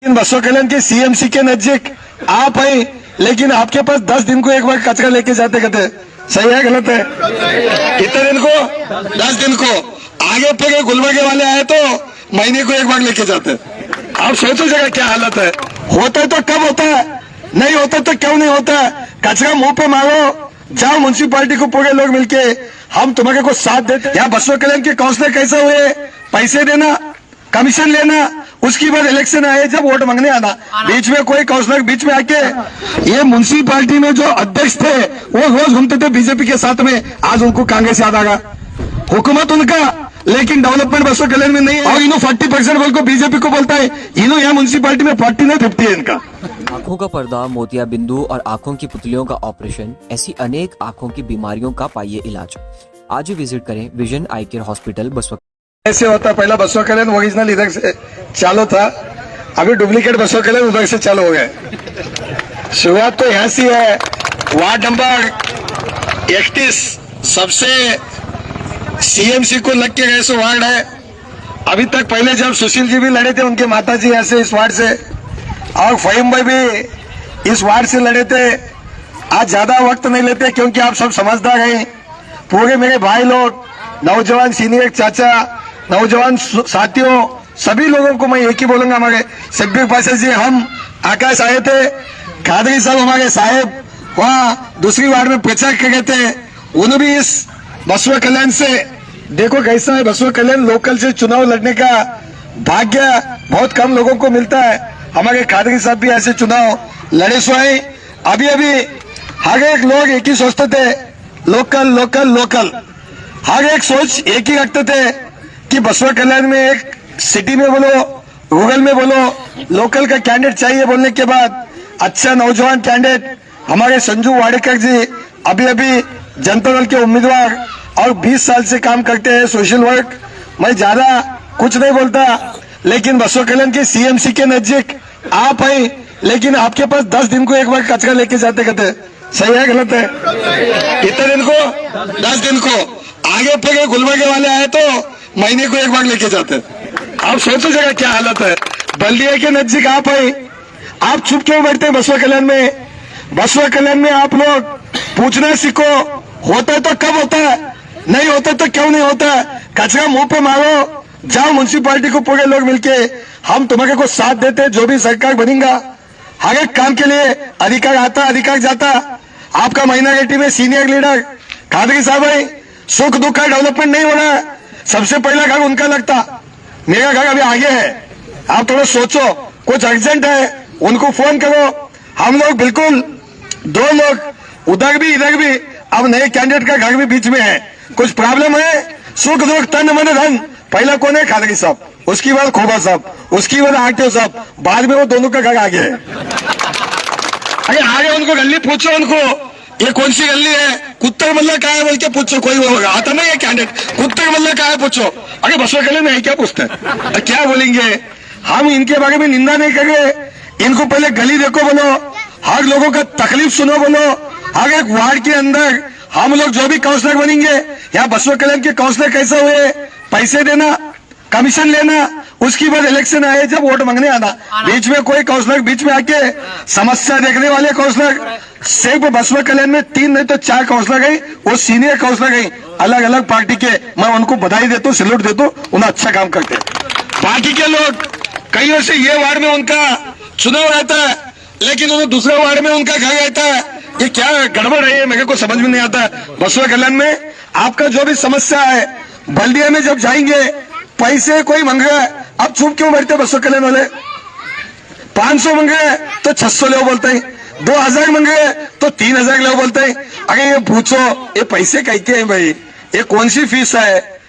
बसवा कल्याण के सीएमसी के नजदीक आप हैं, लेकिन आपके पास 10 दिन को एक बार कचरा लेके जाते कहते, सही है गलत है? कितने दिन को? 10 दिन को। आगे पे गुलबर्गे वाले आए तो महीने को एक बार लेके जाते। आप सोचो जगह क्या हालत है। होता है तो कब होता है, नहीं होता तो क्यों नहीं होता है? कचरा मुंह पे मारो, जाओ म्यूनसिपालिटी को पूरे लोग मिलके हम तुम्हारे को साथ देते। यहाँ बसवा कल्याण के काउंसलर कैसे हुए? पैसे देना, कमीशन लेना, उसके बाद इलेक्शन आए जब वोट मांगने आना। बीच में कोई काउंसलर बीच में आके, ये म्यूनसिपालिटी में जो अध्यक्ष थे वो रोज घूमते थे बीजेपी के साथ में, आज उनको कांग्रेस याद आ गया। हुकूमत उनका, लेकिन डेवलपमेंट बसवा कल्याण में नहीं है। और इन्हों 40% बोल को बीजेपी को बोलता है, इन्हों यहाँ म्यूनसिपालिटी में 40 नहीं 50 है इनका। आंखों का पर्दा, मोतिया बिंदु और आंखों की पुतलियों का ऑपरेशन, ऐसी अनेक आंखों की बीमारियों का पाइए इलाज। आज ही विजिट करें विजन आई केयर हॉस्पिटल बसवा। ऐसे होता, पहला बसवा कल्याण ओरिजिनल इधर से चालू था, अभी डुप्लीकेट बसवा कल्याण उधर से चालू हो गए। शुरुआत तो यहाँ से है। वार्ड नंबर 31 सबसे सीएमसी को लग के गए सो वार्ड है। अभी तक पहले जब सुशील जी भी लड़े थे, उनके माता जी ऐसे इस वार्ड से, और फहीम भाई भी इस वार्ड से लड़े थे। आज ज्यादा वक्त नहीं लेते क्योंकि आप सब समझदार हैं। पूरे मेरे भाई लोग, नौजवान सीनियर चाचा, नौजवान साथियों, सभी लोगों को मैं एक ही बोलूंगा। हमारे शब्बीर पाशा जी, हम आकाश आए थे, खादरी साहब हमारे साहेब वहाँ दूसरी वार्ड में प्रचार कर रहे थे, उन्होंने भी इस बसवा कल्याण से देखो कैसा है। बसवा कल्याण लोकल से चुनाव लड़ने का भाग्य बहुत कम लोगों को मिलता है। हमारे खादरी साहब भी ऐसे चुनाव लड़े सो है। अभी हर एक लोग एक ही सोचते थे, लोकल लोकल लोकल। हर एक सोच एक ही रखते थे कि बसवा कल्याण में एक सिटी में बोलो, रूरल में बोलो, लोकल का कैंडिडेट चाहिए। बोलने के बाद अच्छा नौजवान कैंडिडेट हमारे संजू वाडेकर जी, अभी जनता दल के उम्मीदवार और 20 साल से काम करते हैं सोशल वर्क। मैं ज्यादा कुछ नहीं बोलता, लेकिन बसवा कल्याण के सीएमसी के नजदीक आप हैं, लेकिन आपके पास 10 दिन को एक बार कचरा लेके जाते कहते, सही है गलत है? कितने दिन को? 10 दिन को। आगे पे गुलबर्गे वाले आए तो महीने को एक बार लेके जाते। आप सोचो जगह क्या हालत है। बल्दिया के नजदीक आप हैं, आप चुप क्यों बैठते हैं बसवा कल्याण में? बसवा कल्याण में आप लोग पूछना सीखो। होता है तो कब होता है, नहीं होता तो क्यों नहीं होता है? कचरा मुंह पे मारो, जाओ म्यूनसिपालिटी को पूरे लोग मिलके हम तुम्हारे को साथ देते। जो भी सरकार बनेगा हर एक काम के लिए अधिकार आता, अधिकार जाता। आपका माइनॉरिटी में सीनियर लीडर खादरी साहब है, सुख दुख का डेवलपमेंट नहीं हो रहा है, सबसे पहला घर उनका लगता। मेरा घर अभी आगे है, आप थोड़ा सोचो, कुछ अर्जेंट है उनको फोन करो। हम लोग बिल्कुल 2 लोग उधर भी इधर भी, अब नए कैंडिडेट का घर भी बीच में है। कुछ प्रॉब्लम है, सुख दुख तन मन धन, पहला कौन है? खादरी साहब, उसकी बाद खोबा साहब, उसकी बाद आरटीओ साहब, बाद में वो दोनों का घर आगे है। अरे आगे उनको गली पूछो, उनको ये कौन सी गली है, कुत्तर मल्ला कहाँ है बोल के पूछो, कोई वो होगा आता नहीं है कैंडिडेट, कुत्तर मल्ला कहाँ है पूछो। अरे बसवा कल्याण में है क्या पूछते हैं, क्या बोलेंगे? हम इनके बारे में निंदा नहीं करेंगे, इनको पहले गली देखो बोलो, हर लोगों का तकलीफ सुनो बोलो। हर एक वार्ड के अंदर हम लोग जो भी काउंसलर बनेंगे, यहाँ बसवा कल्याण के काउंसलर कैसे हुए? पैसे देना, कमीशन लेना, उसके बाद इलेक्शन आए जब वोट मांगने आना। बीच में कोई काउंसलर बीच में आके समस्या देखने वाले काउंसलर, सिर्फ बसवा कल्याण में 3 नहीं तो 4 काउंसलर गई, वो सीनियर काउंसलर गई, अलग अलग पार्टी के। मैं उनको बधाई देता हूँ, सैल्यूट देता हूँ, उन्हें अच्छा काम करते। बाकी के लोग कईयों से ये वार्ड में उनका चुनाव रहता है, लेकिन उन्हें दूसरे वार्ड में उनका घर रहता है। ये क्या गड़बड़ है, मेरे को समझ में नहीं आता। बसवा कल्याण में आपका जो भी समस्या है, बल्दिया में जब जाएंगे पैसे कोई मांग रहा है, अब चुप क्यों बैठते बसवा कल्याण वाले? 500 मांग रहे हैं तो 600 ले बोलते हैं, 2000 मांग रहे हैं तो 3000 ले बोलते हैं। अरे ये पूछो, ये पैसे कैसे हैं भाई? ये कौन सी फीस है?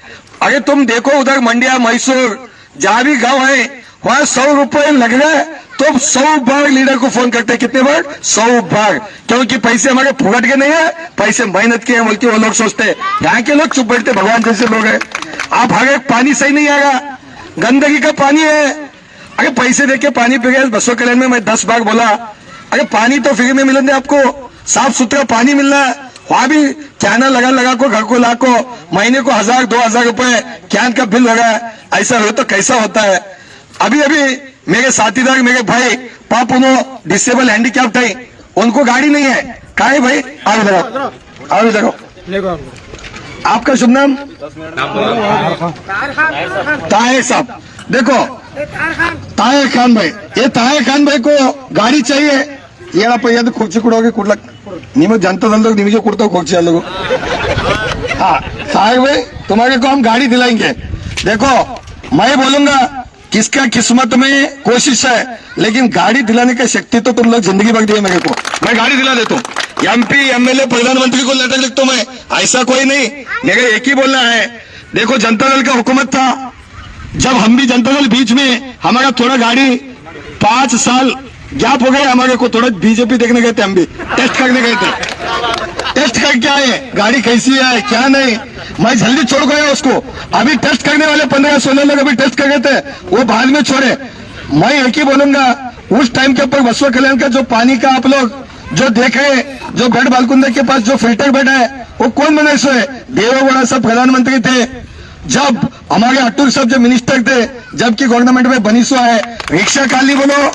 अरे तुम देखो उधर मंडिया, मैसूर, जहां भी गांव है वहां 100 रुपए लग रहा है तो 100 बार लीडर को फोन करते हैं। कितने बार? 100 बार, क्योंकि पैसे हमारे फुकट के नहीं है, पैसे मेहनत के हैं बोल के वो लोग सोचते हैं। यहाँ के लोग चुप बैठते, भगवान जैसे लोग हैं। आप हर एक पानी सही नहीं आएगा, गंदगी का पानी है। अरे पैसे देके पानी पी गए बसवा कल्याण में, मैं 10 बार बोला, अरे पानी तो फ्री में मिलेंगे आपको, साफ सुथरा पानी मिल रहा है। वहां भी कैना लगा को घर को लाको, महीने को 1000-2000 रुपए कैन का बिल हो रहा है। ऐसा हो तो कैसा होता है? अभी मेरे साथीदार मेरे भाई पाप उन्होंने डिसेबल हैंडीकैप्ड है, उनको गाड़ी नहीं है, कहा है भाई? आओ इधर, आओ इधर। आपका शुभ नाम? ताहिर साहब। देखो ताहिर खान भाई, ये ताहिर खान भाई को गाड़ी चाहिए, ये पहले खुर्ची कुड़ोगे कुड़ला निम जनता दल निमिजे कुड़ता खुर्ची लोग। हाँ ताहिर भाई, तुम्हारे को हम गाड़ी दिलाएंगे। देखो मैं बोलूंगा किसका किस्मत में कोशिश है, लेकिन गाड़ी दिलाने की शक्ति तो तुम लोग जिंदगी भर दिए मेरे को, मैं गाड़ी दिला देता हूँ। एमपी एमएलए प्रधानमंत्री को लेटर लिखता हूं मैं, ऐसा कोई नहीं, मेरा एक ही बोलना है। देखो जनता दल का हुकूमत था, जब हम भी जनता दल बीच में हमारा थोड़ा गाड़ी 5 साल गैप हो गए, हमारे को थोड़ा बीजेपी देखने गए थे, हम भी टेस्ट करने गए थे, टेस्ट करके आए गाड़ी कैसी है क्या नहीं, मैं जल्दी छोड़ गया उसको। अभी टेस्ट करने वाले 15-16 लोग अभी टेस्ट कर गए थे, वो बाद में छोड़े। मैं एक ही बोलूंगा, उस टाइम के ऊपर बसवा कल्याण का जो पानी का आप लोग जो देखे, जो गढ़ बालकुंदे के पास जो फिल्टर बेड है, वो कौन बनाए सो है? देवेगौड़ा साहब प्रधानमंत्री थे, जब हमारे अटूर साहब जो मिनिस्टर थे, जबकि गवर्नमेंट में बनी सो है। रिक्शा कॉलोनी बोलो,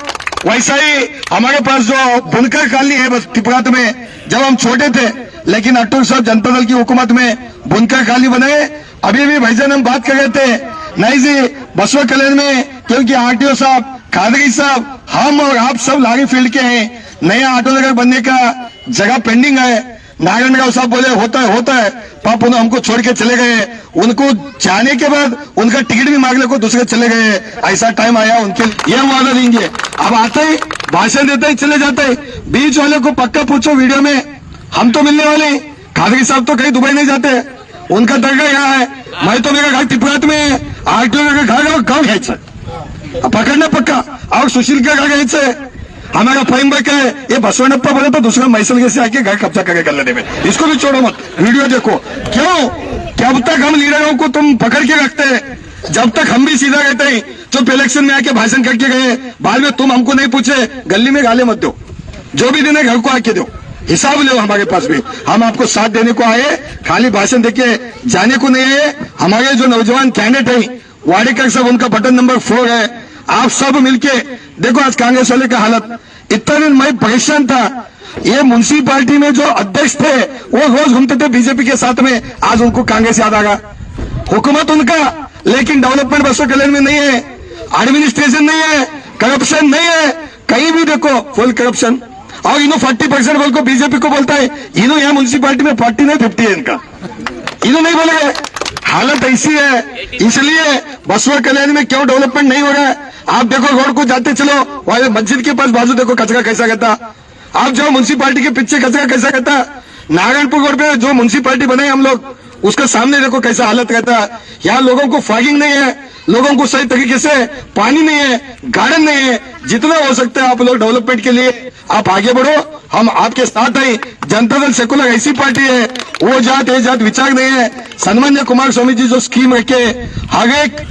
वैसा ही हमारे पास जो बुनकर कॉलोनी है बस तिपरात में, जब हम छोटे थे, लेकिन अटूर साहब जनता दल की हुकूमत में बुनकर कॉलोनी बनाए। अभी भी भाईजान हम बात कर रहे थे, नहीं जी बसवा कल्याण में, क्योंकि आरटीओ साहब, खादरी साहब, हम और आप सब लारी फील्ड के हैं, नया ऑटो नगर बनने का जगह पेंडिंग है। नारायण राव साहब बोले होता है, पाप उन्होंने हमको छोड़ के चले गए, उनको जाने के बाद उनका टिकट भी मांगने को दूसरे चले गए। ऐसा टाइम आया उनके ये वादा देंगे, अब आते ही भाषण देते ही चले जाते ही। बीच वाले को पक्का पूछो वीडियो में, हम तो मिलने वाले, खादरी साहब तो कहीं दुबई नहीं जाते, उनका दरगाह यहाँ है, मैं तो मेरा घर तिपरात में है, आरटीओ का घर गाँव घ्यायचं पकड़ना पक्का, और सुशील का घर घ्यायचं। हमारा प्रेम भाई का है, ये बसवनप्पा बोले तो दूसरा मैसल के से आके घर कब्जा करके कर लेने में, इसको भी छोड़ो मत, वीडियो देखो। क्यों? जब तक हम लीडरों को तुम पकड़ के रखते हैं, जब तक हम भी सीधा रहते हैं, जो इलेक्शन में आके भाषण करके गए, बाद में तुम हमको नहीं पूछे, गली में गाले मत दो, जो भी देने घर को आके दो, हिसाब लो हमारे पास भी, हम आपको साथ देने को आए, खाली भाषण देके जाने को नहीं है। हमारे जो नौजवान कैंडिडेट है वाडेकर साहब, उनका बटन नंबर 4 है, आप सब मिलके देखो। आज कांग्रेस वाले का हालत, इतना दिन मैं परेशान था, ये म्युनिसिपालिटी में जो अध्यक्ष थे वो रोज घूमते थे बीजेपी के साथ में, आज उनको कांग्रेस याद आ गया। हुकूमत उनका, लेकिन डेवलपमेंट बसवा कल्याण में नहीं है, एडमिनिस्ट्रेशन नहीं है, करप्शन नहीं है, कहीं भी देखो फुल करप्शन। और इन्हों 40% बोल को बीजेपी को बोलता है, इन्हों यहाँ म्युनिसिपालिटी में 40 नहीं 50 है इनका, इन्हों नहीं बोलेंगे। हालत ऐसी है, इसलिए बसवा कल्याण में क्यों डेवलपमेंट नहीं हो रहा है? आप देखो रोड को जाते चलो, वहां मस्जिद के पास बाजू देखो कचरा कैसा कहता, आप जाओ म्युनिसिपालिटी के पीछे कचरा कैसा कहता, नारायणपुर रोड पे जो म्युनिसिपालिटी बनाई हम लोग, उसका सामने देखो कैसा हालत रहता है। यहाँ लोगों को फॉगिंग नहीं है, लोगों को सही तरीके से पानी नहीं है, गार्डन नहीं है। जितना हो सकता है आप लोग डेवलपमेंट के लिए आप आगे बढ़ो, हम आपके साथ हैं। जनता दल सेकुलर ऐसी पार्टी है, वो जात ये जात विचार नहीं है। सन्मान्य कुमार स्वामी जी जो स्कीम रखे हर एक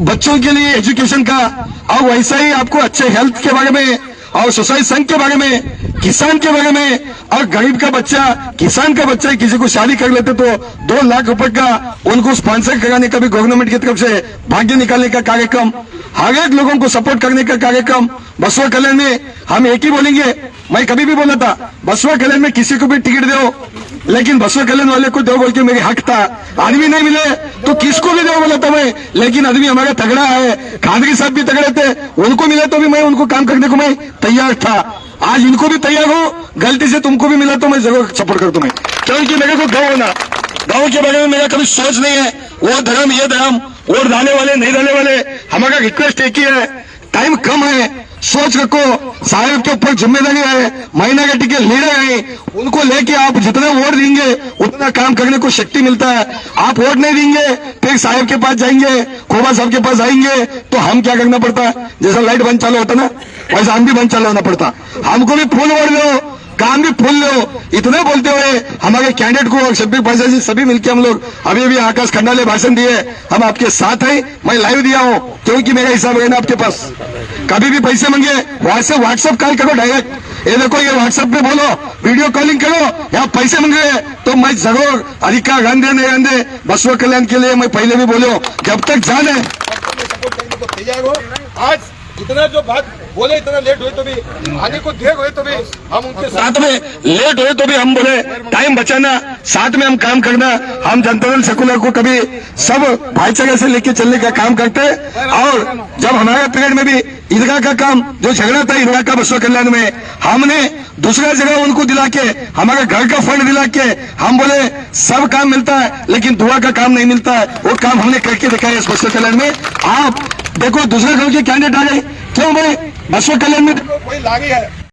बच्चों के लिए एजुकेशन का, और वैसा ही आपको अच्छे हेल्थ के बारे में और सोसाइटी संघ के बारे में, किसान के बारे में, और गरीब का बच्चा, किसान का बच्चा किसी को शादी कर लेते तो 2 लाख रुपए का उनको स्पॉन्सर कराने का भी गवर्नमेंट की तरफ से भाग्य निकालने का कार्यक्रम, हर एक लोगों को सपोर्ट करने का कार्यक्रम बसवा कल्याण में। हम एक ही बोलेंगे, मैं कभी भी बोला था बसवा कल्याण में किसी को भी टिकट दो, लेकिन बसवा कल्याण वाले को दो बोल के मेरे हक था। आदमी नहीं मिले तो किसको भी दो बोला था मैं, लेकिन आदमी हमारा तगड़ा है। खादरी साहब भी तगड़े थे, उनको मिले तो भी मैं उनको काम करने को मैं तैयार था। आज इनको भी तैयार हो, गलती से तुमको भी मिला तो मैं जरूर सपोर्ट करता हूँ, क्योंकि मेरे को गाँव होना, गाँव के बारे में मेरा कभी सोच नहीं है, वो धर्म ये धर्म, वोट डालने वाले नहीं डालने वाले। हमारा रिक्वेस्ट एक ही है, टाइम कम है, सोच रखो, साहब के ऊपर जिम्मेदारी है, महीना के टिके लीडर है, उनको लेके आप जितना वोट देंगे उतना काम करने को शक्ति मिलता है। आप वोट नहीं देंगे फिर साहब के पास जाएंगे, खोबा साहब के पास आएंगे तो हम क्या करना पड़ता है? जैसा लाइट बंद चालू होता ना, वैसा हम भी बंद चालू होना पड़ता। हमको भी फुल वोट लो, काम भी फुल लो। इतना बोलते हुए हमारे कैंडिडेट को और शब्बीर पाशा जी सभी मिलकर हम लोग अभी आकाश खंडाले भाषण दिए, हम आपके साथ हैं। मैं लाइव दिया हूं क्योंकि मेरा हिसाब है ना आपके पास, कभी भी पैसे मांगे वहां से व्हाट्सएप कॉल करो डायरेक्ट, ये देखो ये व्हाट्सएप पे बोलो, वीडियो कॉलिंग करो, यहाँ पैसे मांग रहे तो मैं जरूर अधिकार गांधे नहीं गांधे बसवा कल्याण के लिए मैं पहले भी बोलो, जब तक जान है आज इतना जो बात बोले, इतना लेट हुए तो भी, आने को देर हुए तो भी हम उनके साथ में, लेट हुए तो भी हम बोले टाइम बचाना, साथ में हम काम करना। हम जनता दल सेकुलर को कभी सब भाईचारे से लेके चलने का काम करते हैं। और जब हमारे पीरियड में भी ईदगाह का काम जो झगड़ा था ईदगाह का बसवा कल्याण में, हमने दूसरा जगह उनको दिला के, हमारे घर का फंड दिला के, हम बोले सब काम मिलता है लेकिन दुआ का काम नहीं मिलता है। वो काम हमने करके दिखाया इस बसवा कल्याण में। आप देखो दूसरे घर के कैंडिडेट आ गए, क्यों भाई बसवा कल्याण में कोई लागी है।